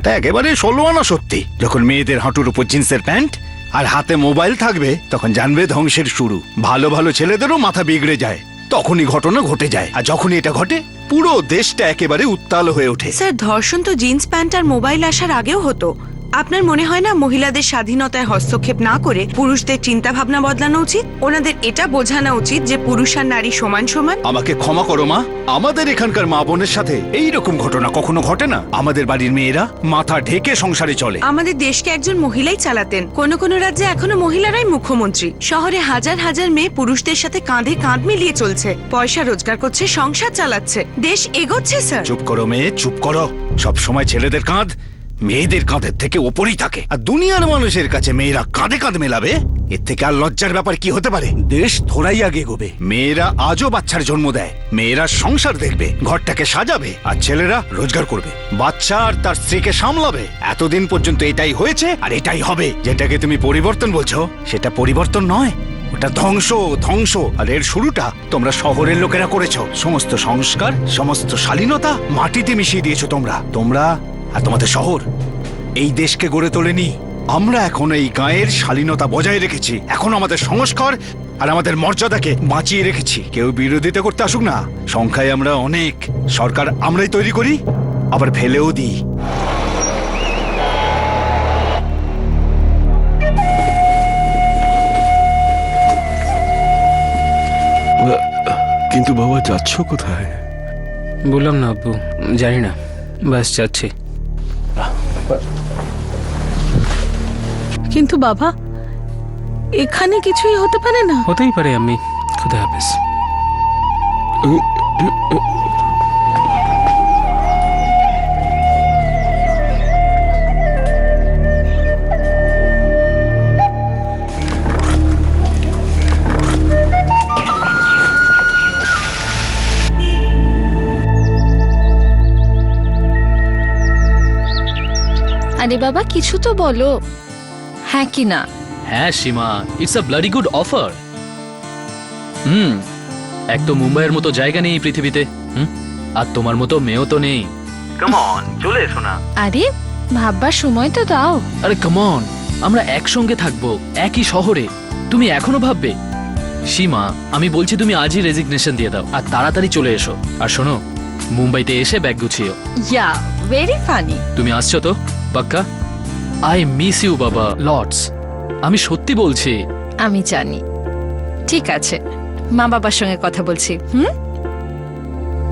কথাটা একেবারে 16 আনা সত্যি। যখন মেয়েদের হাঁটুর উপর জিন্সের প্যান্ট আর হাতে মোবাইল থাকবে তখন জানবে ধ্বংসের শুরু। ভালো ভালো ছেলেদেরও মাথা বিগড়ে যায়, তখনই ঘটনা ঘটে যায়। আর যখনই এটা ঘটে পুরো দেশটা একেবারে উত্তাল হয়ে ওঠে। স্যার, ধর্ষণ তো জিন্স প্যান্ট আর মোবাইল আসার আগেও হতো। আপনার মনে হয় না মহিলাদের স্বাধীনতায় হস্তক্ষেপ না করে পুরুষদের চিন্তা ভাবনা বদলানো উচিত? ওনাদের এটা বোঝানো উচিত যে পুরুষ আর নারী সমান সমান। আমাকে ক্ষমা করো মা, আমাদের এখানকার মা বোনের সাথে এইরকম ঘটনা কখনো ঘটে না। আমাদের বাড়ির মেয়েরা মাথা ঢেকে সংসারে চলে। আমাদের দেশকে একজন মহিলাই চালাতেন। কোনো কোনো রাজ্যে এখনো মহিলারাই মুখ্যমন্ত্রী। শহরে হাজার হাজার মেয়ে পুরুষদের সাথে কাঁধে কাঁধ মিলিয়ে চলছে, পয়সা রোজগার করছে, সংসার চালাচ্ছে, দেশ এগোচ্ছে। স্যার চুপ করো মেয়ে, চুপ করো। সব সময় ছেলেদের কাঁধ মেয়েদের কাঁধের থেকে ওপরেই থাকে, আর দুনিয়ার মানুষের কাছে মেয়েরা কাঁধে কাঁধ মেলাবে, এর থেকে আর লজ্জার ব্যাপার কি হতে পারে? দেশ থোড়াই আগে এগোবে। মেয়েরা আজও বাচ্চার জন্ম দেয়, মেয়েরা সংসার দেখবে, ঘরটাকে সাজাবে, আর ছেলেরা রোজগার করবে, বাচ্চা আর তার স্ত্রীকে সামলাবে। এতদিন পর্যন্ত এটাই হয়েছে আর এটাই হবে। যেটাকে তুমি পরিবর্তন বলছো সেটা পরিবর্তন নয়, ওটা ধ্বংস, ধ্বংস। আর এর শুরুটা তোমরা শহরের লোকেরা করেছো। সমস্ত সংস্কার, সমস্ত শালীনতা মাটিতে মিশিয়ে দিয়েছো তোমরা আর তোমাদের শহর এই দেশকে গড়ে তোলেনি। আমরা এখন এই গায়ের শালীনতা বজায় রেখেছি, এখন আমাদের সংস্কার আর আমাদের মর্যাদাকে বাঁচিয়ে রেখেছি। কেউ বিরোধিতা করতে আসুক না, সংখ্যায় আমরা অনেক। সরকার আমরাই তৈরি করি, আবার ফেলেও দিই। কিন্তু বাবা, যাচ্ছ কোথায়? বললাম না আব্বু, জানি না, বাস যাচ্ছি। কিন্তু বাবা, এখানে কিছুই হতে পারে না। হতেই পারে আমি। খুদা হাফেজ। আরে বাবা, কিছু তো বলো, হ্যাঁ কি না? হ্যাঁ Seema, it's a bloody good offer. এক তো মুম্বাইয়ের মতো জায়গা নেই এই পৃথিবীতে, আর তোমার মতো মেয়েও তো নেই। কাম অন, চলে এসো না। আরে ভাববার সময় তো দাও। আরে কাম অন, আমরা একসঙ্গে থাকবো একই শহরে, তুমি এখনো ভাববে? সীমা, আমি বলছি তুমি আজই রেজিগনেশন দিয়ে দাও আর তাড়াতাড়ি চলে এসো। আর শোনো, মুম্বাইতে এসে ব্যাগ গুছিও। ইয়া, ভেরি ফানি। তুমি আসছো তো পাক্কা? আই মিস ইউ বাবা লটস। আমি সত্যি বলছি। আমি জানি। ঠিক আছে, মা বাবার সঙ্গে কথা বলছি।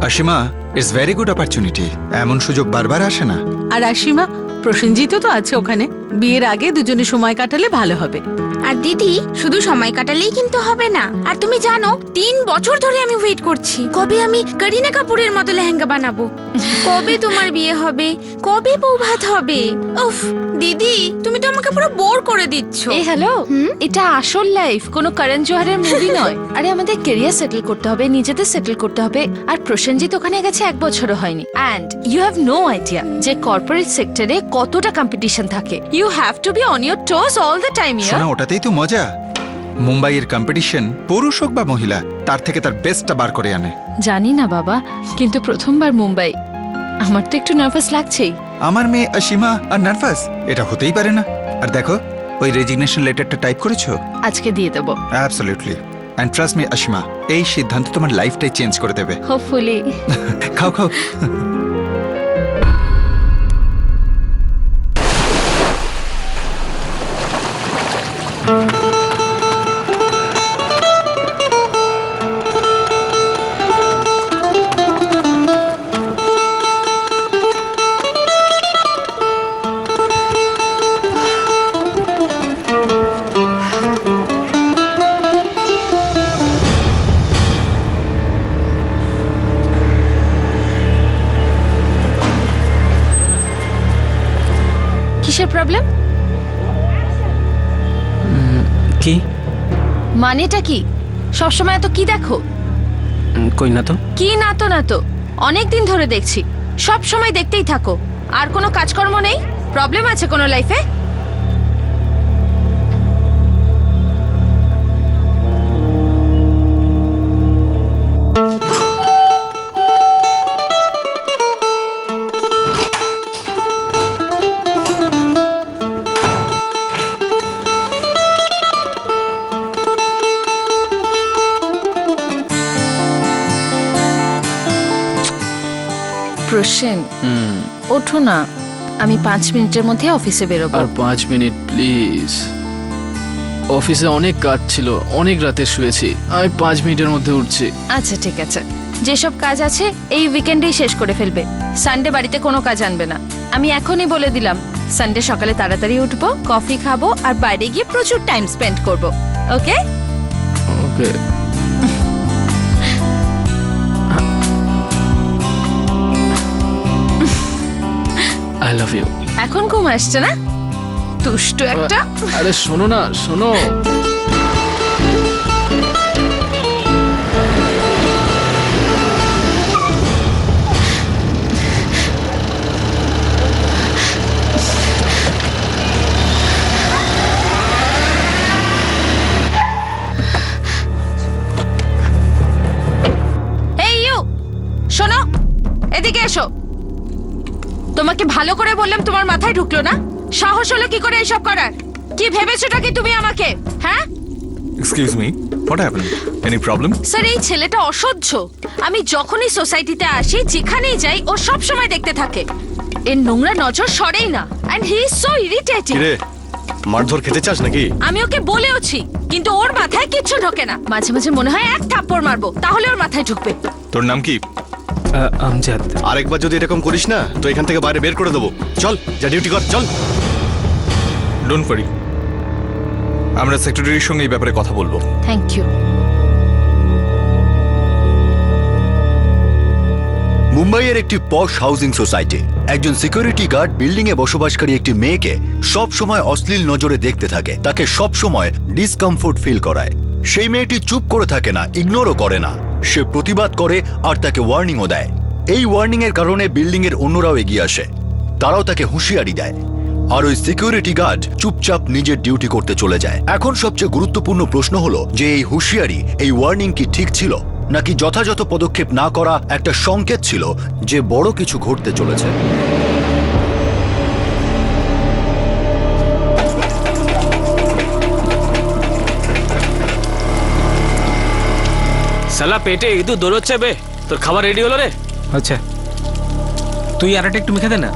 Asima, it's very good opportunity. এমন সুযোগ বারবার আসে না। আর আসিমা, প্রসেনজিৎও তো আছে ওখানে। বিয়ের আগে দুজনে সময় কাটালে ভালো হবে। আর দিদি, শুধু সময় কাটালেই কিন্তু হবে না। আর তুমি জানো, 3 বছর ধরে আমি ওয়েট করছি, কবে আমি করিনা কাপুরের মতো লেহেঙ্গা বানাবো, কবে তোমার বিয়ে হবে, কবে বউ ভাত হবে। উফ দিদি, তুমি তো আমাকে পুরো বোর করে দিচ্ছ। এই হ্যালো, এটা আসল লাইফ, কোনো করণ জোহরের মুভি নয়। আরে আমাদের ক্যারিয়ার সেটেল করতে হবে, নিজেদের সেটেল করতে হবে। আর প্রসেনজিৎ ওখানে গেছে 1 বছরও হয়নি। And you have no idea যে কর্পোরেট সেক্টরে কতটা কম্পিটিশন থাকে। You have to be on your toes all the time. শোনা, ওটাতেই তো মজা। মুম্বাইয়ের কম্পিটিশন, পুরুষ হোক বা মহিলা, তার থেকে তার বেস্টটা বার করে আনে। জানি না বাবা, কিন্তু প্রথমবার মুম্বাই, আমার তো একটু নার্ভাস লাগছেই। আমার মেয়ে অসীমা আর নার্ভাস, এটা হতেই পারে না। আর দেখো, ওই রেজিগনেশন লেটারটা টাইপ করেছো? আজকে দিয়ে দেবো। Absolutely. And trust me Asima, এই সিদ্ধান্ত তোমার লাইফটাই চেঞ্জ করে দেবে। হোপফুলি। খাও খাও। কিসের প্রবলেম? কি মানেটা কি? সবসময় এত কি দেখো? কই না তো। কি না তো না তো, অনেকদিন ধরে দেখছি, সব সময় দেখতেই থাকো। আর কোনো কাজকর্ম নেই? প্রবলেম আছে কোনো লাইফে? প্রসেন হুম, ওঠো না, আমি 5 মিনিটের মধ্যে অফিসে বেরোবো। আর 5 মিনিট প্লিজ। অফিসে অনেক কাজ ছিল, অনেক রাতে শুয়েছি, আমি 5 মিনিটের মধ্যে উঠছি। আচ্ছা ঠিক আছে, যেসব কাজ আছে এই উইকেন্ডেই শেষ করে ফেলবে। সানডে বাড়িতে কোনো কাজ আনবে না, আমি এখনই বলে দিলাম। সানডে সকালে তাড়াতাড়ি উঠবো, কফি খাবো আর বাইরে গিয়ে প্রচুর টাইম স্পেন্ড করব। Okay? Okay. I love you. এখন ঘুম আসছে না? দুষ্টু একটা। আরে শোনো না, শোনো। এই ইউ, শোনো, এদিকে এসো। তোমাকে ভালো করে বললাম, তোমার মাথায় ঢুকলো না? সাহস হলো কি করে এসব করার? কি ভেবেছোটা কি তুমি আমাকে? হ্যাঁ excuse me, what happened? Any problem? Sir, এই ছেলেটা অসহ্য। আমি যখনই সোসাইটিতে আসি, যেখানেই যাই, ও সব সময় দেখতে থাকে। এর নোংরা নজর সরেই না, and he is so irritating. কিরে, মারধর খেতে চাস নাকি? আমি ওকে বলেওছি, কিন্তু ওর মাথায় কিচ্ছু ঢোকে না। মাঝে মাঝে মনে হয় এক থাপ্পড় মারবো, তাহলে ওর মাথায় ঢুকবে। তোর নাম কি? আমজাদ। আরেকবার যদি এরকম করিস না তো এখান থেকে বাইরে বের করে দেবো। চল, যা ডিউটি কর, চল। ডোন্ট ওয়ারি, আমরা সেক্রেটারির সঙ্গে এই ব্যাপারে কথা বলবো। Thank you. মুম্বাইয়ের একটি পশ হাউজিং সোসাইটি। একজন সিকিউরিটি গার্ড বিল্ডিং এ বসবাসকারী একটি মেয়েকে সব সময় অশ্লীল নজরে দেখতে থাকে, তাকে সব সময় ডিসকমফোর্ট ফিল করায়। সেই মেয়েটি চুপ করে থাকে না, ইগনোরও করে না, সে প্রতিবাদ করে আর তাকে ওয়ার্নিংও দেয়। এই ওয়ার্নিং এর কারণে বিল্ডিং এর অন্যরাও এগিয়ে আসে, তারাও তাকে হুঁশিয়ারি দেয়, আর ওই সিকিউরিটি গার্ড চুপচাপ নিজের ডিউটি করতে চলে যায়। এখন সবচেয়ে গুরুত্বপূর্ণ প্রশ্ন হলো যে এই হুঁশিয়ারি, এই ওয়ার্নিং কি ঠিক ছিল, নাকি যথাযথ পদক্ষেপ না করা একটা সংকেত ছিল যে বড় কিছু ঘটতে চলেছে। সালা পেটে ইঁদুর দৌড়চ্ছে বে। তোর খাবার রেডি হলো রে? আচ্ছা, তুই আর একটু মেখে দে না।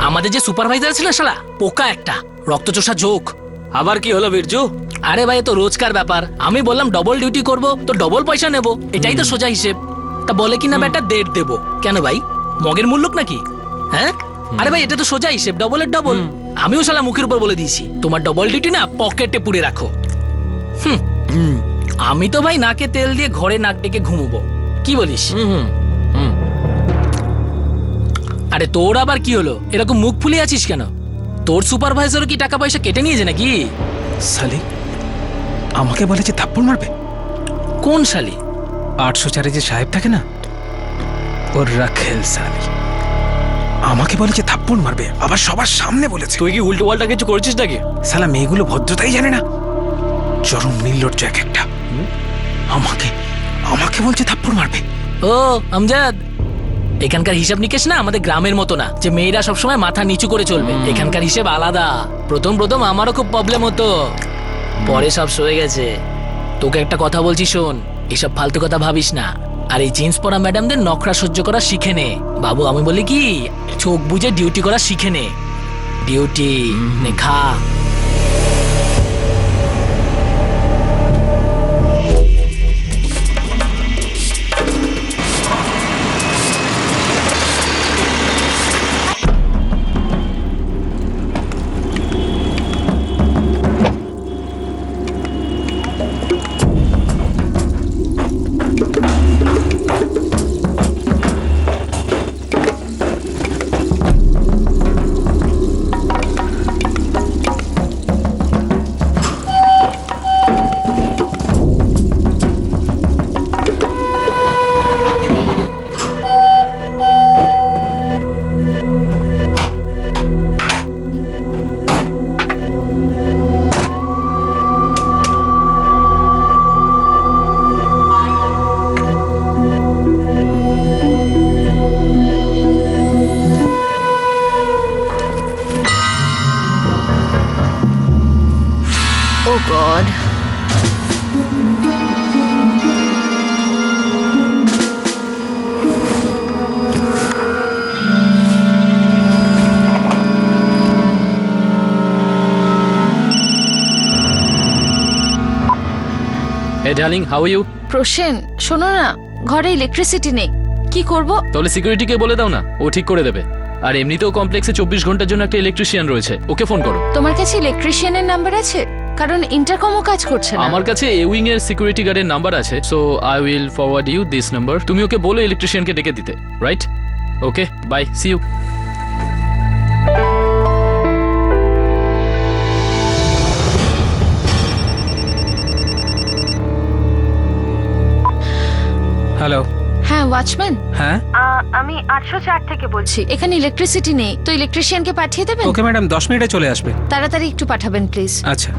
আমাদের যে সুপারভাইজার ছিল শালা পোকা একটা, রক্তচোষা জোক। আবার কি হলো বীরজু? আরে ভাই, তো রোজকার ব্যাপার। আমি বললাম ডবল ডিউটি করব, তো ডবল পয়সা নেব, এটাই তো সোজা হিসেব। তা বলে কি না বেটা 1.5 দেবো। কেন ভাই, মগের মূল্যক নাকি? হ্যাঁ, আরে ভাই এটা তো সোজা হিসেব, ডবলের ডবল। আমিও শালা মুখের উপর বলে দিয়েছি, তোমার ডবল ডিউটি না পকেটে পুরে রাখো। আমি তো ভাই নাকে তেল দিয়ে ঘরে নাক ডেকে ঘুমবো, কি বলিস? আরে তোর আবার কি হলো, এরকম মুখ ফুলে আছিস কেন? তোর সুপারভাইজারও কি টাকা পয়সা কেটে নিয়েছে নাকি? শালি আমাকে বলে যে থাপ্পড় মারবে। কোন শালি? 804 যে সাহেব থাকে না, ওর রাখেল শালি আমাকে বলে যে থাপ্পড় মারবে, আবার সবার সামনে বলেছে। তুই কি উল্টো পাল্টা কিছু করছিস নাকি? শালা মেয়েগুলো ভদ্রতাই জানে না, চরম নির্লজ্জ এক একটা। আমাকে বলছে থাপ্পড় মারবে। ও আমজাদ, এখানকার হিসাব নিকেশ না আমাদের গ্রামের মতো না যে মেয়েরা সবসময় মাথা নিচু করে চলবে। এখানকার হিসেব আলাদা। প্রথম আমারও খুব প্রবলেম হতো, পরে সব সয়ে গেছে। তোকে একটা কথা বলছি শোন, এসব ফালতু কথা ভাবিস না। আর এই জিন্স পরা ম্যাডামদের নখরা সহ্য করা শিখে নে বাবু। আমি বলি কি, চোখ বুঝে ডিউটি করা শিখে নে। ডিউটি নে, খা। হে ডার্লিং, হাউ আর ইউ? প্রসেন, শোনো না, ঘরে ইলেকট্রিসিটি নেই, কি করব? তাহলে সিকিউরিটিকে বলে দাও না, ও ঠিক করে দেবে। আর এমনিতেও কমপ্লেক্সে 24 ঘন্টার জন্য একটা ইলেকট্রিশিয়ান রয়েছে, ওকে ফোন করো। তোমার কাছে ইলেকট্রিশিয়ানের নাম্বার আছে? কারণ ইন্টারকমও কাজ করছে না। আমার কাছে এ উইং এর সিকিউরিটি গার্ডের নাম্বার আছে, so I will forward you this number. তুমি ওকে বলো ইলেকট্রিশিয়ানকে ডেকে দিতে, right? Okay, bye, see you. Hello. হ্যাঁ, ওয়াচম্যান। হ্যাঁ, আমি 804 থেকে বলছি। এখানে ইলেকট্রিসিটি নেই, তো ইলেকট্রিশিয়ানকে পাঠিয়ে দেবেন? ওকে ম্যাডাম, 10 মিনিটে চলে আসবে। তাড়াতাড়ি একটু পাঠাবেন প্লিজ। আচ্ছা।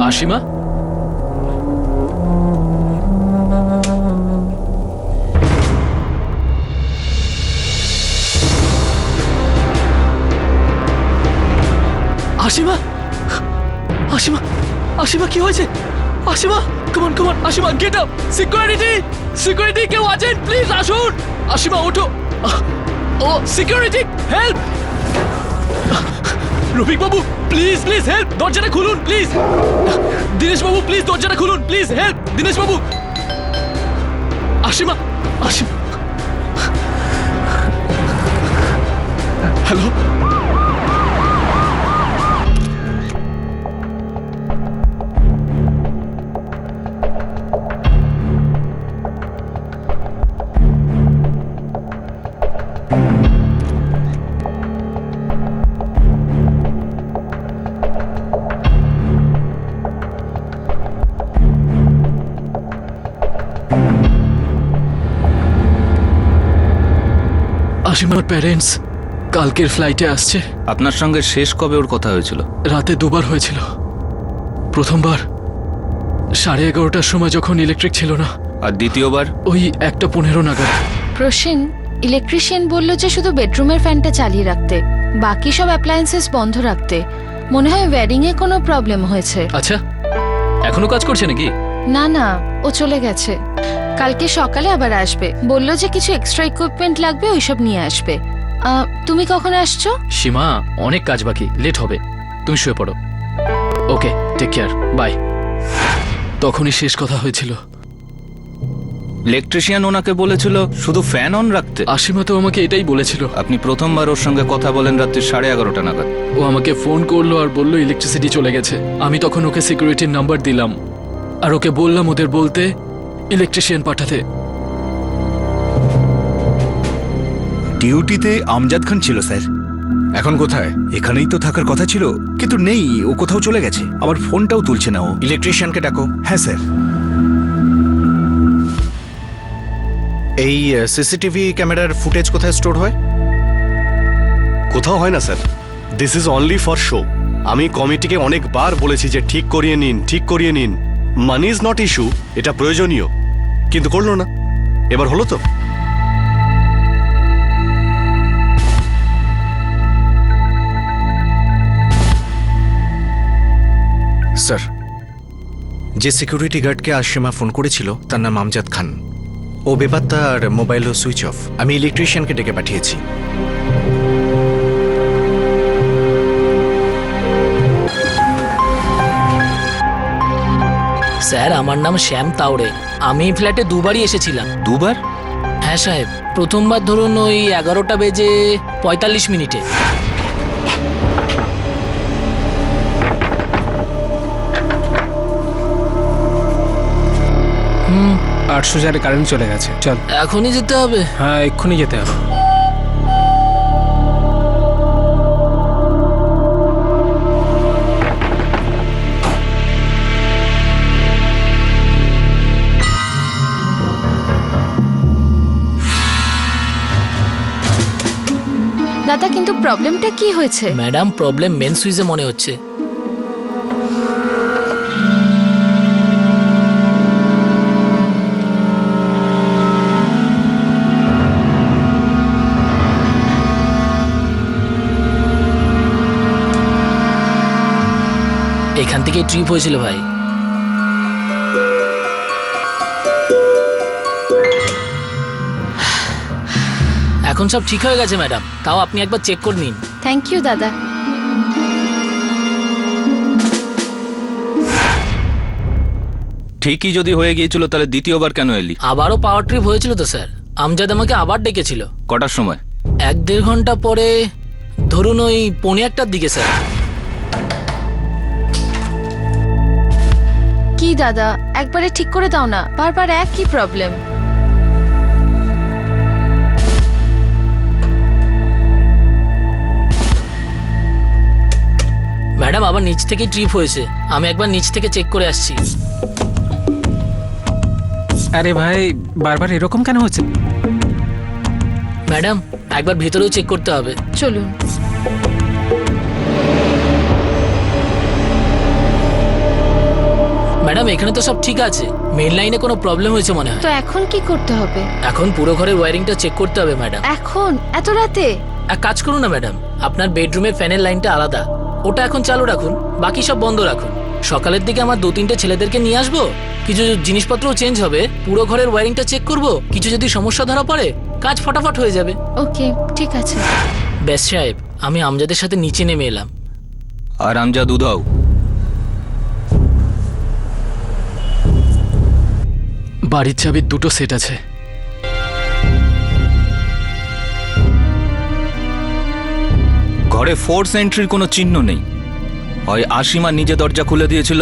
আশিমা, আশিমা, আশিমা, আশিমা কি হয়েছে? Ashima, common common, Ashima get up. Security, security কেউ আছেন? প্লিজ আসুন। আশিমা ওঠো। ও security, help. Rafiq Babu, please please help, দরজাটা খুলুন প্লিজ। দীনেশ বাবু, প্লিজ দরজাটা খুলুন please, help. Dinesh Babu. আশিমা, আশিমা, hello. আশিমার parents কালকের ফ্লাইটে আসছে। আপনার সঙ্গে শেষ কবে ওর কথা হয়েছিল? রাতে দুবার হয়েছিল। প্রথমবার 11:30টার সময় যখন ইলেকট্রিক ছিল না, আর দ্বিতীয়বার? ওই 1:15 নাগাদ। প্রসেন, ইলেকট্রিশিয়ান বলল যে শুধু বেডরুমের ফ্যানটা চালিয়ে রাখতে, বাকি সব অ্যাপ্লায়েন্সেস বন্ধ রাখতে। মনে হয় ওয়্যারিং এ কোনো প্রবলেম হয়েছে। আচ্ছা, এখনো কাজ করছে নাকি? না না, ও চলে গেছে। কালকে সকালে আবার আসবে, বলল যে কিছু এক্সট্রা ইকুইপমেন্ট লাগবে, ওইসব নিয়ে আসবে। তুমি কখন আসছো? সীমা, অনেক কাজ বাকি, লেট হবে, তুমি শুয়ে পড়ো। ওকে, টেক কেয়ার, বাই। তখনই শেষ কথা হয়েছিল। ইলেকট্রিশিয়ান ওনাকে বলেছিল শুধু ফ্যান অন রাখতে। আশিমা তো আমাকে এটাই বলেছিল। আপনি প্রথমবার ওর সঙ্গে কথা বলেন রাত্রি 11:30 নাগাদ। ও আমাকে ফোন করলো আর বললো ইলেকট্রিসিটি চলে গেছে। আমি তখন ওকে সিকিউরিটির নাম্বার দিলাম আর ওকে বললাম ওদের বলতে ইলেকট্রিশিয়ান পাঠাতে। ডিউটিতে আমজাদ খান ছিল স্যার। এখন কোথায়? এখানেই তো থাকার কথা ছিল, কিন্তু নেই, ও কোথাও চলে গেছে। আবার ফোনটাও তুলছে না ও। ইলেকট্রিশিয়ানকে ডাকো। হ্যাঁ স্যার। এই সিসিটিভি ক্যামেরার ফুটেজ কোথায় স্টোর হয়? কোথাও হয় না sir, this is only for show. আমি কমিটিকে অনেকবার বলেছি যে ঠিক করিয়ে নিন, ঠিক করিয়ে নিন। মানি ইজ নট ইস্যু, এটা প্রয়োজনীয়, কিন্তু করলো না। এবার হলো তো? স্যার, যে সিকিউরিটি গার্ডকে আশিমা ফোন করেছিল তার নাম আমজাদ খান। ও বেপাত্তা আর মোবাইলও সুইচ অফ। আমি ইলেকট্রিশিয়ানকে ডেকে পাঠিয়েছি। স্যার আমার নাম শ্যাম তাওড়ে। আমি এই ফ্ল্যাটে দুবারই এসেছিলাম। দুবার? হ্যাঁ সাহেব, প্রথমবার ধরুন ওই 11টা বেজে 45 মিনিটে। 800 জারে কারেন্ট চলে গেছে, চল। এখনই যেতে হবে? হ্যাঁ, এক্ষুনি যেতে হবে। দাদা কিন্তু প্রবলেমটা কি হয়েছে? ম্যাডাম, প্রবলেম মেন সুইচে মনে হচ্ছে। এখান থেকে ট্রিপ হয়েছিল ভাই। এখন সব ঠিক হয়ে গেছে ম্যাডাম, তাও আপনি একবার চেক করে নিন। থ্যাংক ইউ দাদা। ঠিকই যদি হয়ে গিয়েছিল তাহলে দ্বিতীয়বার কেন এলি? আবারও পাওয়ার ট্রিপ হয়েছিল তো স্যার। আমজাদ আমাকে আবার ডেকেছিল। কটার সময়? 1-1.5 ঘন্টা পরে, ধরুন ওই 1:45টার দিকে স্যার। কি দাদা, একবারে ঠিক করে দাও না, বারবার একই প্রবলেম। ম্যাডাম আবার নিচ থেকে ট্রিপ হয়েছে, আমি একবার নিচ থেকে চেক করে আসছি। আরে ভাই, বারবার এরকম কেন হচ্ছে? ম্যাডাম একবার ভেতরেও চেক করতে হবে। চলুন। ম্যাডাম এখানে তো সব ঠিক আছে, মেইন লাইনে কোনো প্রবলেম হয়েছে মনে হয়। তো এখন কি করতে হবে? এখন পুরো ঘরের ওয়্যারিংটা চেক করতে হবে ম্যাডাম। এখন এত রাতে? এক কাজ করুন না ম্যাডাম, আপনার বেডরুমের ফ্যানের লাইনটা আলাদা, ওটা এখন চালু রাখুন, বাকি সব বন্ধ রাখুন। সকালের দিকে আমার 2-3টে ছেলেদেরকে নিয়ে আসবো, কিছু জিনিসপত্রও চেঞ্জ হবে, পুরো ঘরের ওয়্যারিংটা চেক করব, কিছু যদি সমস্যা ধরা পড়ে কাজ ফটাফট হয়ে যাবে। ওকে, ঠিক আছে। ব্যাস সাহেব, আমি আমজাদের সাথে নিচে নেমে এলাম। আর আমজাদ উধাও। বাড়ির চাবির 2টো সেট আছে। ঘরে ফোর্স এন্ট্রির কোনো চিহ্ন নেই। হয় আশিমা নিজে দরজা খুলে দিয়েছিল,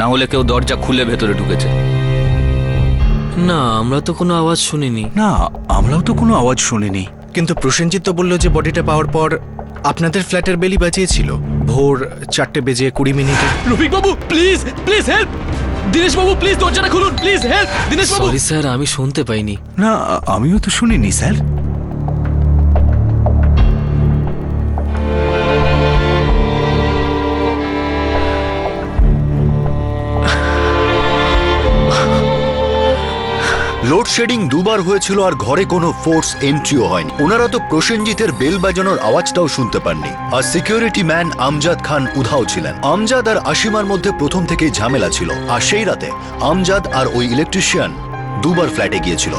না হলে কেউ দরজা খুলে ভেতরে ঢুকেছে। না, আমরা তো কোনো আওয়াজ শুনিনি। না, আমরাও তো কোনো আওয়াজ শুনিনি। কিন্তু প্রসেনজিৎ তো বললো যে বডিটা পাওয়ার পর আপনাদের ফ্ল্যাটের বেলি বাজিয়েছিল ভোর 4:20 রফিক বাবু please please help! Dinesh Babu please দরজাটা খুলুন, please help! Dinesh Babu! Sorry sir, আমি শুনতে পাইনি। না, আমিও তো শুনিনি স্যার। লোডশেডিং দুবার হয়েছিল আর ঘরে কোনো ফোর্স এন্ট্রিও হয়নি। ওনারা তো প্রসেনজিতের বেল বাজানোর আওয়াজটাও শুনতে পাননি। আর সিকিউরিটি ম্যান আমজাদ খান উধাও ছিলেন। আমজাদ আর আশিমার মধ্যে প্রথম থেকেই ঝামেলা ছিল, আর সেই রাতে আমজাদ আর ওই ইলেকট্রিশিয়ান দুবার ফ্ল্যাটে গিয়েছিল।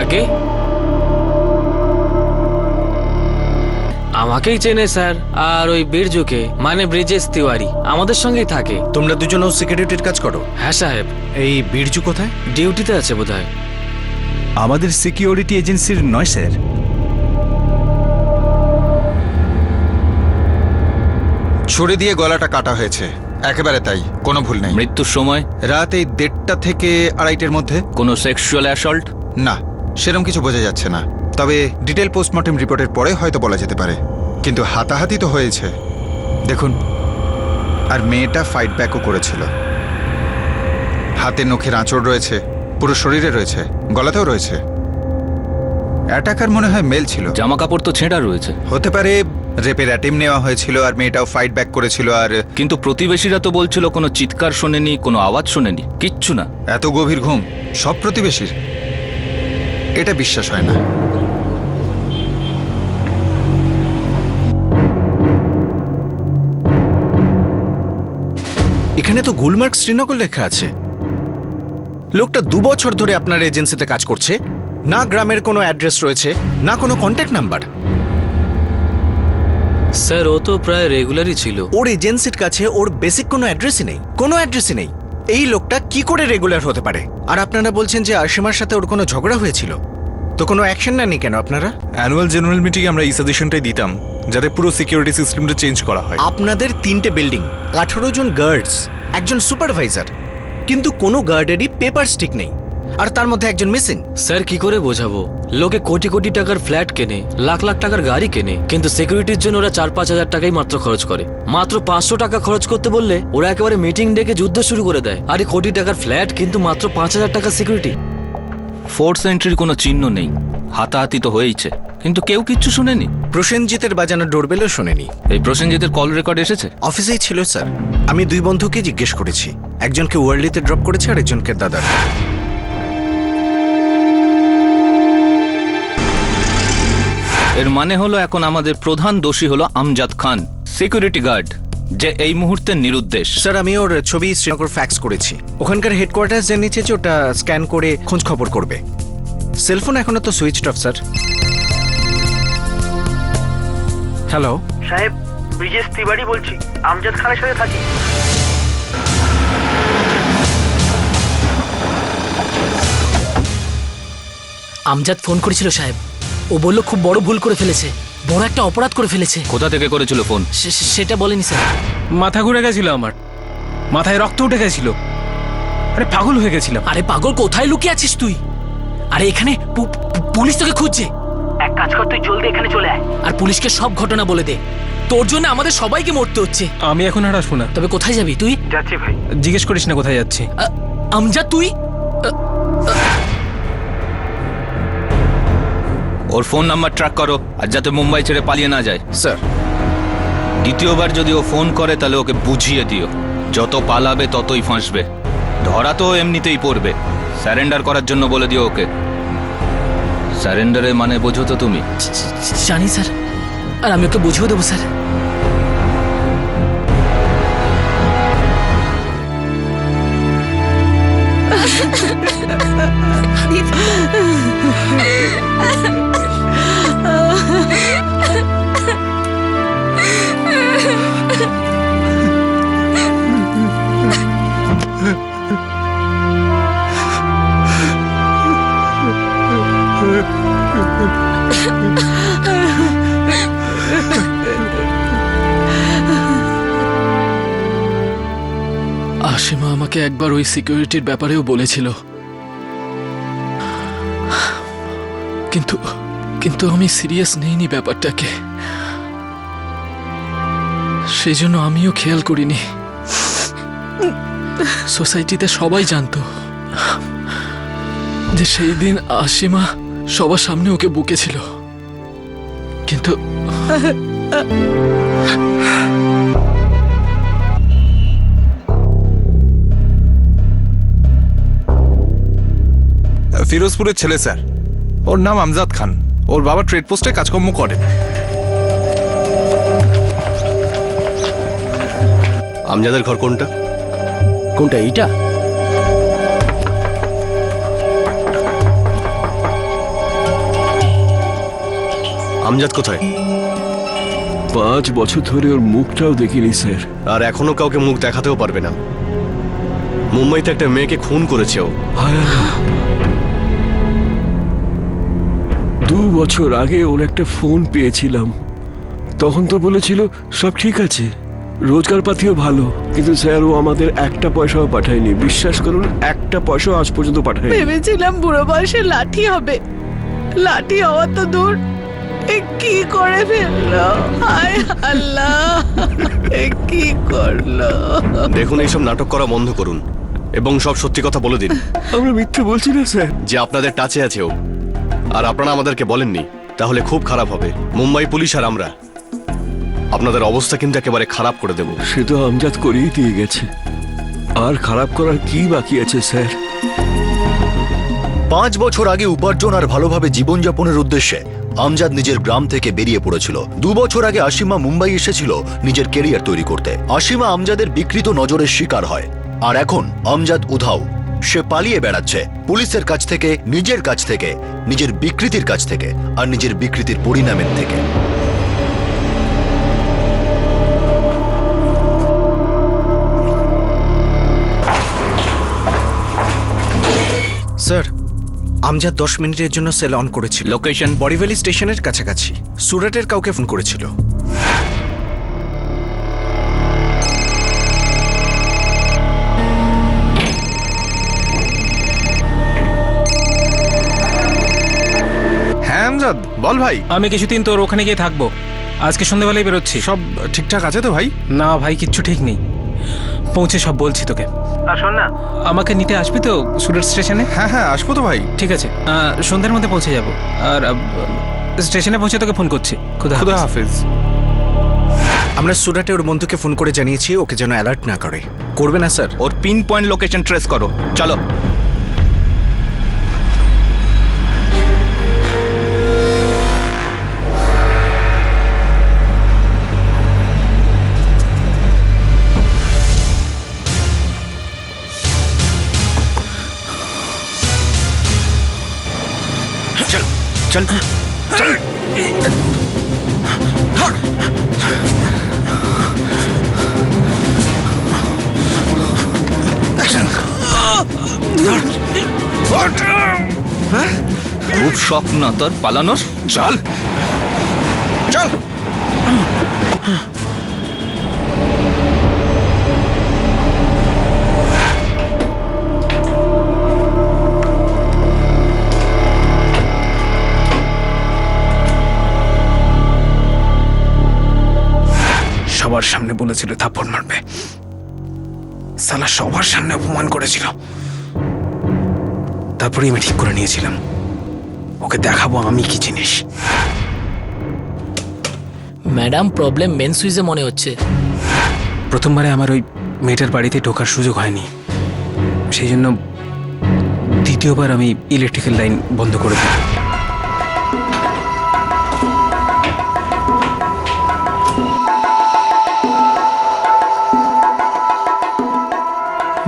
আগে আমাকেই চেনে স্যার, আর ওই বীরজুকে, মানে ব্রিজেশ তিওয়ারি, আমাদের সঙ্গেই থাকে। তোমরা দুজনও সিকিউরিটির কাজ করো? হ্যাঁ সাহেব। এই বীরজু কোথায়? ডিউটিতে আছে বোধহয়। আমাদের সিকিউরিটি এজেন্সির নয় স্যার। ছুরি দিয়ে গলাটা কাটা হয়েছে, একেবারে তাই, কোনো ভুল নেই। মৃত্যুর সময় রাত এই 1:30 থেকে 2:30-এর মধ্যে। কোনো সেক্সুয়াল অ্যাসল্ট? না, সেরকম কিছু বোঝা যাচ্ছে না, তবে ডিটেল পোস্টমর্টেম রিপোর্টের পরে হয়তো বলা যেতে পারে। কিন্তু হাতাহাতি তো হয়েছে দেখুন, আর মেয়েটা ফাইট ব্যাকও করেছিল। হাতে নখের আঁচড় রয়েছে, পুরো শরীরে রয়েছে, গলাতেও রয়েছে। অ্যাটাকার মনে হয় মেল ছিল। জামা কাপড় তো ছেঁড়া রয়েছে। হতে পারে রেপের অ্যাটেম্প নেওয়া হয়েছিল আর মেয়েটাও ফাইট ব্যাক করেছিল। আর কিন্তু প্রতিবেশীরা তো বলছিল কোনো চিৎকার শোনেনি, কোনো আওয়াজ শোনেনি, কিচ্ছু না। এত গভীর ঘুম সব প্রতিবেশীর, এটা বিশ্বাস হয় না। এখানে তো গুলমার্গ শ্রীনগর লেখা আছে। লোকটা 2 বছর ধরে আপনার এজেন্সিতে কাজ করছে, না গ্রামের কোনো অ্যাড্রেস রয়েছে, না কোনো কন্ট্যাক্ট নাম্বার। স্যার ও তো প্রায় রেগুলারই ছিল। ওর এজেন্সির কাছে ওর বেসিক কোনো অ্যাড্রেসই নেই, কোনো অ্যাড্রেসই নেই। এই লোকটা কি করে রেগুলার হতে পারে? আর আপনারা বলছেন যে আশিমার সাথে ওর কোনো ঝগড়া হয়েছিল, তো কোনো অ্যাকশন নেননি কেন আপনারা? অ্যানুয়াল জেনারেল মিটিংয়ে আমরা এই সাজেশনটাই দিতাম যাতে পুরো সিকিউরিটি সিস্টেমটা চেঞ্জ করা হয়। আপনাদের 3টে বিল্ডিং, 18 জন গার্ডস, একজন সুপারভাইজার, কিন্তু কোনো গার্ডেরই পেপার স্টিক নেই, আর তার মধ্যে একজন মিসিং। স্যার কি করে বোঝাবো? লোকে কোটি কোটি টাকার ফ্ল্যাট কেনে, লাখ লাখ টাকার গাড়ি কেনে, কিন্তু সিকিউরিটির জন্য ওরা 4-5 হাজার টাকাই মাত্র খরচ করে। মাত্র 500 টাকা খরচ করতে বললে ওরা একেবারে মিটিং ডেকে যুদ্ধ শুরু করে দেয়। আর এই কোটি টাকার ফ্ল্যাট কিন্তু মাত্র 5,000 টাকা সিকিউরিটি। ফোর্স এন্ট্রির কোনো চিহ্ন নেই, হাতাহাতি তো হয়েইছে, কিন্তু কেউ কিচ্ছু শুনেনি। প্রসেনজিতের বাজানো ডোরবেলও শোনেনি। এই প্রসেনজিতের কল রেকর্ড এসেছে? অফিসেই ছিল স্যার। আমি 2 বন্ধুকে জিজ্ঞেস করেছি, একজনকে ওয়ার্ল্ডিতে ড্রপ করেছে আর একজনকে দাদার। এর মানে হলো এখন আমাদের প্রধান দোষী হলো আমজাদ খান, সিকিউরিটি গার্ড, যে এই মুহূর্তে নিরুদ্দেশ। স্যার আমি ওর ছবি শ্রীনগর ফ্যাক্স করেছি। ওখানকার হেডকোয়ার্টার জানিয়েছে যে ওটা স্ক্যান করে খোঁজ খবর করবে। সেলফোন এখনো তো সুইচড অফ স্যার। হ্যালো সাহেব, ব্রিজেশ তিওয়ারি বলছি, আমজাদ খানের সাথে থাকি। আমজাদ ফোন করেছিল সাহেব, ও বলল খুব বড় ভুল করে ফেলেছে, বড় একটা অপরাধ করে ফেলেছে। কোথা থেকে করেছিল ফোন? সেটা বলেনি স্যার। মাথা ঘুরে গেছিল আমার, মাথায় রক্ত উঠে গেছিল, আরে পাগল হয়ে গেছিলাম। আরে পাগল, কোথায় লুকিয়ে আছিস তুই? আরে এখানে পুলিশ তোকে খুঁজছে। এক কাজ কর, তুই জলদি এখানে চলে আয়। আর পুলিশকে সব ঘটনা বলে দে। তোর জন্য আমাদের সবাইকে মরতে হচ্ছে। আমি এখন আর আসবো না। তবে কোথায় যাবি তুই? যাচ্ছি ভাই। জিজ্ঞেস করিস না কোথায় যাচ্ছি। আমজাদ তুই? ওর ফোন নাম্বার ট্র্যাক করো, আর যাতে মুম্বাই ছেড়ে পালিয়ে না যায়। স্যার দ্বিতীয়বার যদি ও ফোন করে তাহলে ওকে বুঝিয়ে দিও, যত পালাবে ততই ফাঁসবে। ধরা তো এমনিতেই পড়বে, স্যারেন্ডার করার জন্য বলে দিও ওকে। স্যারেন্ডারের মানে বোঝো তো তুমি? জানি স্যার, আর আমি ওকে বুঝিয়ে দেবো স্যার। আশিমা আমাকে একবার ওই সিকিউরিটির ব্যাপারেও বলেছিল, কিন্তু আমি সিরিয়াস নেইনি ব্যাপারটাকে, সেই জন্য আমিও খেয়াল করিনি। সোসাইটিতে সবাই জানতো যে সেই দিন আশিমা সবার সামনে ওকে বকেছিল, কিন্তু ফিরোজপুরের ছেলে স্যার, ওর নাম আমজাদ খান। ওর বাবা ট্রেড পোস্টে কাজকর্ম করেন। আমজাদের ঘর কোনটা? কোনটা? এইটা? আমজাদ কোথায়? 5 বছর ধরে ওর মুখটাও দেখিনি স্যার। আর এখনো কাউকে মুখ দেখাতেও পারবে না। মুম্বাইতে একটা মেয়েকে খুন করেছে ও। 2 বছর আগে ওর একটা ফোন পেয়েছিলাম, তখন তো বলেছিল সব ঠিক আছে, রোজগার পাতিও ভালো, কিন্তু স্যার ও আমাদের একটা পয়সাও পাঠায়নি। বিশ্বাস করুন, একটা পয়সাও আজ পর্যন্ত পাঠায়নি। ভেবেছিলাম বুড়ো বয়সে লাঠি হবে, লাঠি হওয়া তো দূর, এ কি করে ফেললো! হায় আল্লাহ, এ কি করলো! দেখুন, এইসব নাটক করা বন্ধ করুন এবং সব সত্যি কথা বলে দিন। আমরা মিথ্যে বলছি না স্যার। যে আপনাদের টাচে আছে ও, আর আপনারা আমাদেরকে বলেননি, তাহলে খুব খারাপ হবে। মুম্বাই পুলিশ আর আমরা আপনাদের অবস্থা কিন্তু একেবারে খারাপ করে দেব। সে তো আমজাদ করেই দিয়ে গেছে, আর খারাপ করার কি বাকি আছে স্যার? 5 বছর আগে উপার্জন আর ভালোভাবে জীবনযাপনের উদ্দেশ্যে আমজাদ নিজের গ্রাম থেকে বেরিয়ে পড়েছিল। 2 বছর আগে আসিমা মুম্বাই এসেছিল নিজের কেরিয়ার তৈরি করতে। আসিমা আমজাদের বিকৃত নজরের শিকার হয়, আর এখন আমজাদ উধাও। সে পালিয়ে বেড়াচ্ছে পুলিশের কাছ থেকে, নিজের কাছ থেকে, নিজের বিকৃতির কাছ থেকে, আর নিজের বিকৃতির পরিণামের থেকে। স্যার, আমজাদ 10 মিনিটের জন্য সেল অন করেছিল। লোকেশন বরিভ্যালি স্টেশনের কাছাকাছি। সুরাটের কাউকে ফোন করেছিল। হ্যাঁ আমজাদ, বল ভাই। আমি কিছুদিন তোর ওখানে গিয়ে থাকবো। আজকে সন্ধ্যেবেলায় বেরোচ্ছি। সব ঠিকঠাক আছে তো ভাই? না ভাই, কিচ্ছু ঠিক নেই। পৌঁছে সব বলছি তোকে। আর শোন না, আমাকে নিতে আসবি তো সুরাট স্টেশনে? হ্যাঁ হ্যাঁ, আসবো তো ভাই। ঠিক আছে, সন্ধ্যার মধ্যে পৌঁছে যাব। আর স্টেশনে পৌঁছে তোকে ফোন করছি। খুদা খুদা হাফেজ। হাফেজ। আমরা সুরাটে ওর বন্ধুকে ফোন করে জানিয়েছি ওকে যেন অ্যালার্ট না করে। করবে না স্যার? ওর পিন পয়েন্ট লোকেশন ট্রেস করো, চলো। চল চল চল। খুব স্বপ্ন তোর পালানোর, চল চল। সবার সামনে বলেছিল থাপ্পড় মারবে, সালা সবার সামনে অপমান করেছিল। তারপরে আমি ঠিক করে নিয়েছিলাম ওকে দেখাবো আমি কি জিনিস। ম্যাডাম, প্রবলেম মেন সুইচে মনে হচ্ছে। প্রথমবারে আমার ওই মেয়েটার বাড়িতে ঢোকার সুযোগ হয়নি, সেই জন্য দ্বিতীয়বার আমি ইলেকট্রিক্যাল লাইন বন্ধ করে দিই।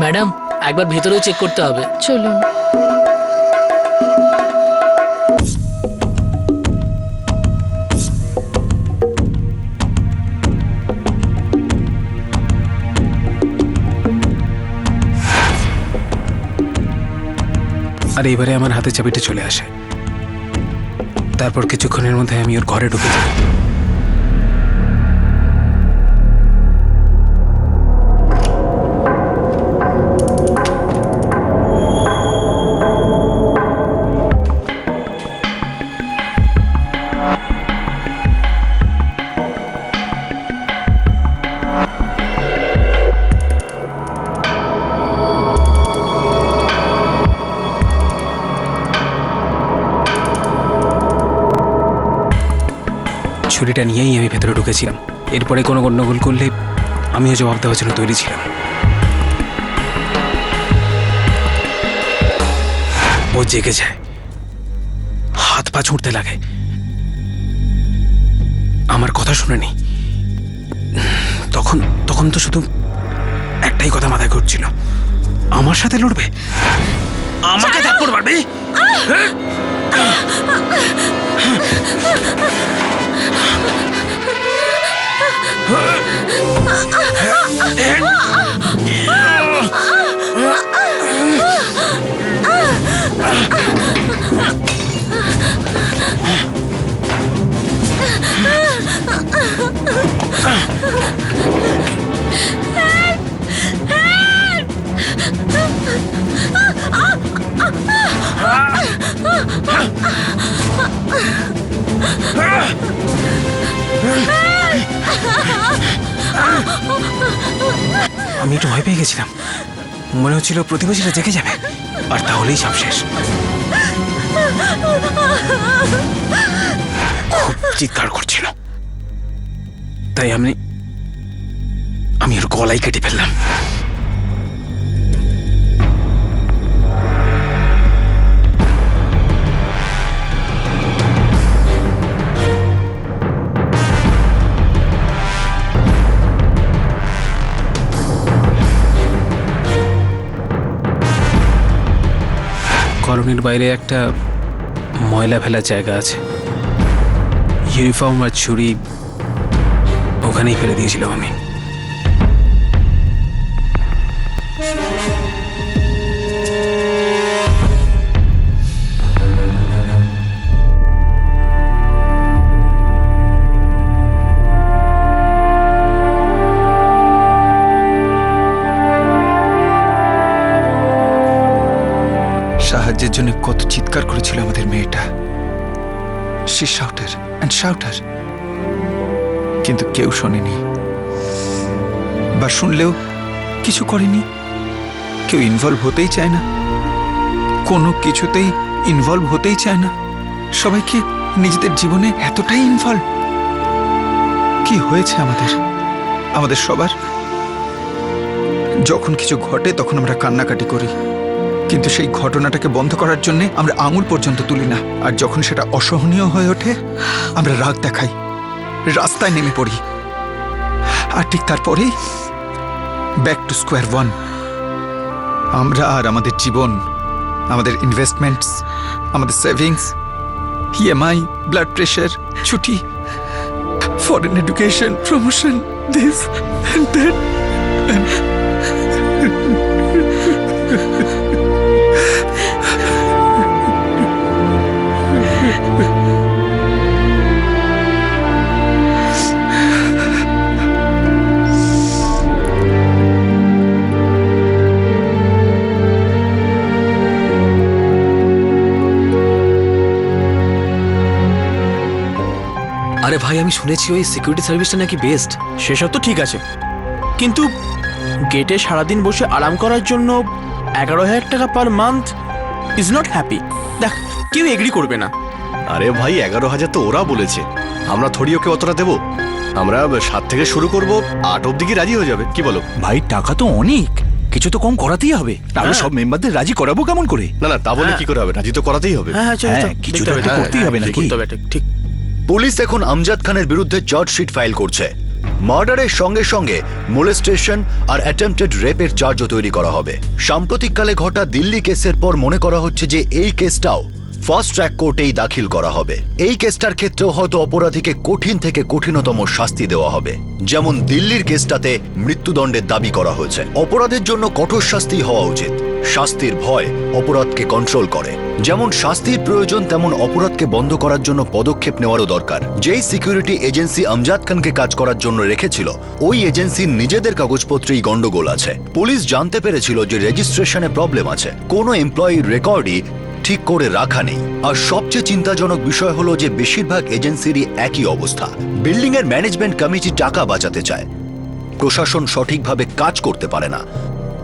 ম্যাডাম, একবার ভেতরেও চেক করতে হবে। চলুন। আর এবারে আমার হাতে চাবিটা চলে আসে। তারপর কিছুক্ষণের মধ্যে আমি ওর ঘরে ঢুকে যাই। ছুরিটা নিয়েই আমি ভেতরে ঢুকেছিলাম। এরপরে কোনো গণ্ডগোল করলে আমিও জবাব দেওয়ার জন্য তৈরি ছিলাম। ও জেগে যায়, হাত পা ছুটতে লাগে, আমার কথা শুনেনি। তখন তো শুধু একটাই কথা মাথায় ঘুরছিল, আমার সাথে লড়বে, আমাকে থাপ্পড় মারবে। আমি একটু ভয় পেয়ে গেছিলাম, মনে হচ্ছিল প্রতিবেশীরা জেগে যাবে আর তাহলেই সব শেষ। খুব চিৎকার করছিল, তাই আমি ওর গলায় কেটে ফেললাম। কলোনির বাইরে একটা ময়লা ফেলার জায়গা আছে। ইউনিফর্ম আর ছুরি ওখানেই ফেলে দিয়েছিলাম আমি। সাহায্যের জন্য কত চিৎকার করেছিল আমাদের মেয়েটা, শি শাউটার অ্যান্ড শাউটার, কিন্তু কেউ শোনেনি বা শুনলেও কিছু করেনি। কেউ ইনভলভ হতেই চায় না, কোনো কিছুতেই ইনভলভ হতেই চায় না। সবাইকে নিজেদের জীবনে এতটাই ইনভলভ। কি হয়েছে আমাদের সবার? যখন কিছু ঘটে তখন আমরা কান্নাকাটি করি, কিন্তু সেই ঘটনাটাকে বন্ধ করার জন্য আমরা আঙুল পর্যন্ত তুলি না। আর যখন সেটা অসহনীয় হয়ে ওঠে আমরা রাগ দেখাই, রাস্তায় নেমে পড়ি। আর ঠিক তারপরেই ব্যাক টু স্কোয়ার ওয়ান। আমরা আর আমাদের জীবন, আমাদের ইনভেস্টমেন্টস, আমাদের সেভিংস, ইএমআই, ব্লাড প্রেশার, ছুটি, foreign education, promotion, this and that. আরে ভাই, আমি শুনেছি ওই সিকিউরিটি সার্ভিসটা নাকি বেস্ট। সেসব তো ঠিক আছে, কিন্তু গেটে সারাদিন বসে আরাম করার জন্য 11,000 টাকা per month is not happy. দেখ, কেউ এগ্রি করবে না। আরে ভাই, 11,000 তো ওরা বলেছে, আমরা থোড়ি ওকে অতটা দেবো। আমরা 7 থেকে শুরু করব, 8 অব্দি কি রাজি হয়ে যাবে, কি বলো? ভাই টাকা তো অনেক, কিছু তো কম করাতেই হবে। তাহলে সব মেম্বারদের রাজি করাবো কেমন করে? না না, তা বলে কি করে হবে, রাজি তো করাতেই হবে। হ্যাঁ, চল, চল, কিছু দেখতে তো হবে, একটা করতেই হবে নাকি? করতে হবে, ঠিক। পুলিশ এখন আমজাদ খানের বিরুদ্ধে চার্জশিট ফাইল করছে। মার্ডারের সঙ্গে সঙ্গে মোলেস্টেশন আর অ্যাটেম্পটেড রেপের চার্জও তৈরি করা হবে। সাম্প্রতিককালে ঘটা দিল্লি কেসের পর মনে করা হচ্ছে যে এই কেসটাও ফাস্ট ট্র্যাক কোর্টেই দাখিল করা হবে। এই কেসটার ক্ষেত্রেও হয়তো অপরাধীকে কঠিন থেকে কঠিনতম শাস্তি দেওয়া হবে। যেমন দিল্লির কেসটাতে মৃত্যুদণ্ডের দাবি করা হয়েছে। অপরাধের জন্য কঠোর শাস্তি হওয়া উচিত। শাস্তির ভয় অপরাধকে কন্ট্রোল করে। যেমন শাস্তির প্রয়োজন, তেমন অপরাধকে বন্ধ করার জন্য পদক্ষেপ নেওয়ারও দরকার। যেই সিকিউরিটি এজেন্সি আমজাদ খানকে কাজ করার জন্য রেখেছিল, ওই এজেন্সির নিজেদের কাগজপত্রেই গন্ডগোল আছে। পুলিশ জানতে পেরেছিল যে রেজিস্ট্রেশনে প্রবলেম আছে, কোনো এমপ্লয়ির রেকর্ডই ঠিক করে রাখা নেই। আর সবচেয়ে চিন্তাজনক বিষয় হলো যে বেশিরভাগ এজেন্সিরই একই অবস্থা। বিল্ডিং এর ম্যানেজমেন্ট কমিটি টাকা বাঁচাতে চায়, প্রশাসন সঠিকভাবে কাজ করতে পারে না।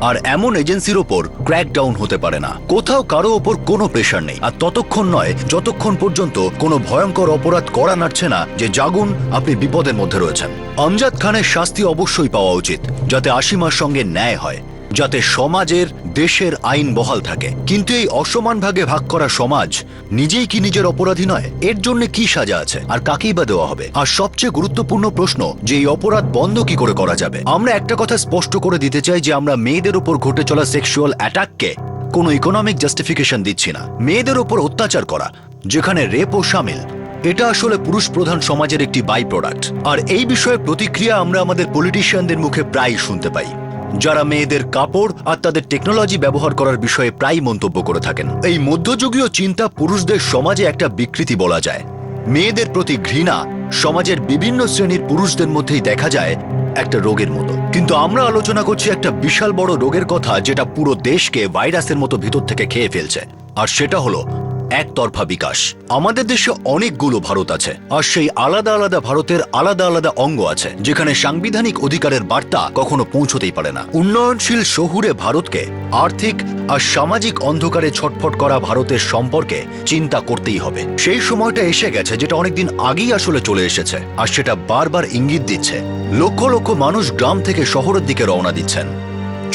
আর এমন এজেন্সির ওপর ক্র্যাকডাউন হতে পারে না। কোথাও কারো ওপর কোনো প্রেশার নেই। আর ততক্ষণ নয় যতক্ষণ পর্যন্ত কোনো ভয়ঙ্কর অপরাধ করা নাড়ছে না যে জাগুন, আপনি বিপদের মধ্যে রয়েছেন। আমজাদ খানের শাস্তি অবশ্যই পাওয়া উচিত, যাতে আসিমার সঙ্গে ন্যায় হয়, যাতে সমাজের, দেশের আইন বহাল থাকে। কিন্তু এই অসমান ভাগে ভাগ করা সমাজ নিজেই কি নিজের অপরাধী নয়? এর জন্য কি সাজা আছে আর কাকেই বা দেওয়া হবে? আর সবচেয়ে গুরুত্বপূর্ণ প্রশ্ন যে এই অপরাধ বন্ধ কি করে করা যাবে? আমরা একটা কথা স্পষ্ট করে দিতে চাই যে আমরা মেয়েদের উপর ঘটে চলা সেক্সুয়াল অ্যাটাককে কোনো ইকোনমিক জাস্টিফিকেশন দিচ্ছি না। মেয়েদের উপর অত্যাচার করা, যেখানে রেপও শামিল, এটা আসলে পুরুষ প্রধান সমাজের একটি বাই প্রোডাক্ট। আর এই বিষয়ে প্রতিক্রিয়া আমরা আমাদের পলিটিশিয়ানদের মুখে প্রায় শুনতে পাই, যারা মেয়েদের কাপড় আর তাদের টেকনোলজি ব্যবহার করার বিষয়ে প্রায় মন্তব্য করে থাকেন। এই মধ্যযুগীয় চিন্তা পুরুষদের সমাজে একটা বিকৃতি বলা যায়। মেয়েদের প্রতি ঘৃণা সমাজের বিভিন্ন শ্রেণীর পুরুষদের মধ্যেই দেখা যায় একটা রোগের মতো। কিন্তু আমরা আলোচনা করছি একটা বিশাল বড় রোগের কথা, যেটা পুরো দেশকে ভাইরাসের মতো ভিতর থেকে খেয়ে ফেলছে। আর সেটা হলো একতরফা বিকাশ। আমাদের দেশে অনেকগুলো ভারত আছে, আর সেই আলাদা আলাদা ভারতের আলাদা আলাদা অঙ্গ আছে, যেখানে সাংবিধানিক অধিকারের বার্তা কখনো পৌঁছতেই পারে না। উন্নয়নশীল শহুরে ভারতকে আর্থিক আর সামাজিক অন্ধকারে ছটফট করা ভারতের সম্পর্কে চিন্তা করতেই হবে। সেই সময়টা এসে গেছে, যেটা অনেকদিন আগেই আসলে চলে এসেছে, আর সেটা বারবার ইঙ্গিত দিচ্ছে। লক্ষ লক্ষ মানুষ গ্রাম থেকে শহরের দিকে রওনা দিচ্ছেন।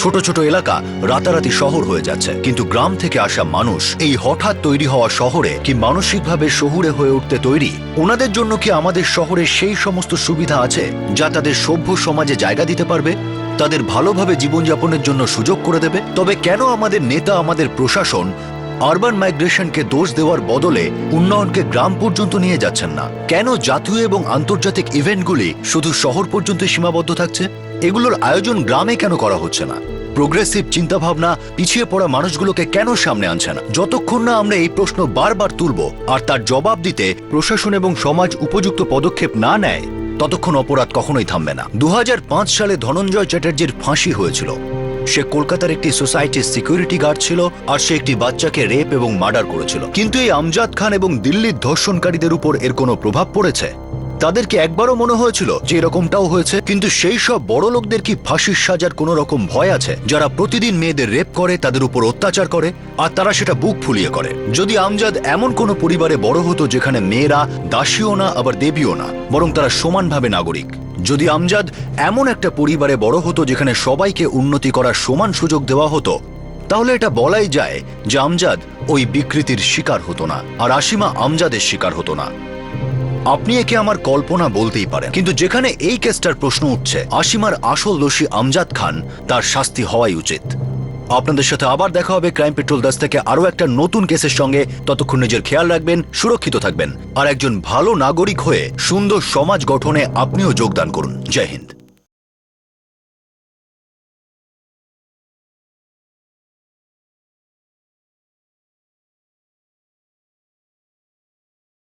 ছোট ছোট এলাকা রাতারাতি শহর হয়ে যাচ্ছে, কিন্তু গ্রাম থেকে আসা মানুষ এই হঠাৎ তৈরি হওয়া শহরে কি মানসিকভাবে শহুরে হয়ে উঠতে তৈরি? ওনাদের জন্য কি আমাদের শহরে সেই সমস্ত সুবিধা আছে যা তাদের সভ্য সমাজে জায়গা দিতে পারবে, তাদের ভালোভাবে জীবনযাপনের জন্য সুযোগ করে দেবে? তবে কেন আমাদের নেতা, আমাদের প্রশাসন আরবান মাইগ্রেশনকে দোষ দেওয়ার বদলে উন্নয়নকে গ্রাম পর্যন্ত নিয়ে যাচ্ছেন না? কেন জাতীয় এবং আন্তর্জাতিক ইভেন্টগুলি শুধু শহর পর্যন্ত সীমাবদ্ধ থাকছে? এগুলোর আয়োজন গ্রামে কেন করা হচ্ছে না? প্রোগ্রেসিভ চিন্তাভাবনা পিছিয়ে পড়া মানুষগুলোকে কেন সামনে আনছে না? যতক্ষণ না আমরা এই প্রশ্ন বারবার তুলব আর তার জবাব দিতে প্রশাসন এবং সমাজ উপযুক্ত পদক্ষেপ না নেয়, ততক্ষণ অপরাধ কখনোই থামবে না। 2005 সালে ধনঞ্জয় চ্যাটার্জির ফাঁসি হয়েছিল। সে কলকাতার একটি সোসাইটির সিকিউরিটি গার্ড ছিল, আর সে একটি বাচ্চাকে রেপ এবং মার্ডার করেছিল। কিন্তু এই আমজাদ খান এবং দিল্লির ধর্ষণকারীদের উপর এর কোনো প্রভাব পড়েছে? তাদেরকে একবারও মনে হয়েছিল যে এরকমটাও হয়েছে? কিন্তু সেই সব বড় লোকদের কি ফাঁসির সাজার কোনো রকম ভয় আছে, যারা প্রতিদিন মেয়েদের রেপ করে, তাদের উপর অত্যাচার করে, আর তারা সেটা বুক ফুলিয়ে করে? যদি আমজাদ এমন কোনো পরিবারে বড় হতো যেখানে মেয়েরা দাসীও না আবার দেবীও না, বরং তারা সমানভাবে নাগরিক, যদি আমজাদ এমন একটা পরিবারে বড় হতো যেখানে সবাইকে উন্নতি করার সমান সুযোগ দেওয়া হতো, তাহলে এটা বলাই যায় যে আমজাদ ওই বিকৃতির শিকার হতো না, আর আসিমা আমজাদের শিকার হতো না। আপনি একে আমার কল্পনা বলতেই পারেন, কিন্তু যেখানে এই কেসটার প্রশ্ন উঠছে, আসিমার আসল দোষী আমজাদ খান, তার শাস্তি হওয়াই উচিত। আপনাদের সাথে আবার দেখা হবে ক্রাইম পেট্রোল 10 থেকে আরো একটা নতুন কেসের সঙ্গে। ততক্ষণ নিজের খেয়াল রাখবেন, সুরক্ষিত থাকবেন, আর একজন ভালো নাগরিক হয়ে সুন্দর সমাজ গঠনে আপনিও যোগদান করুন। জয় হিন্দ।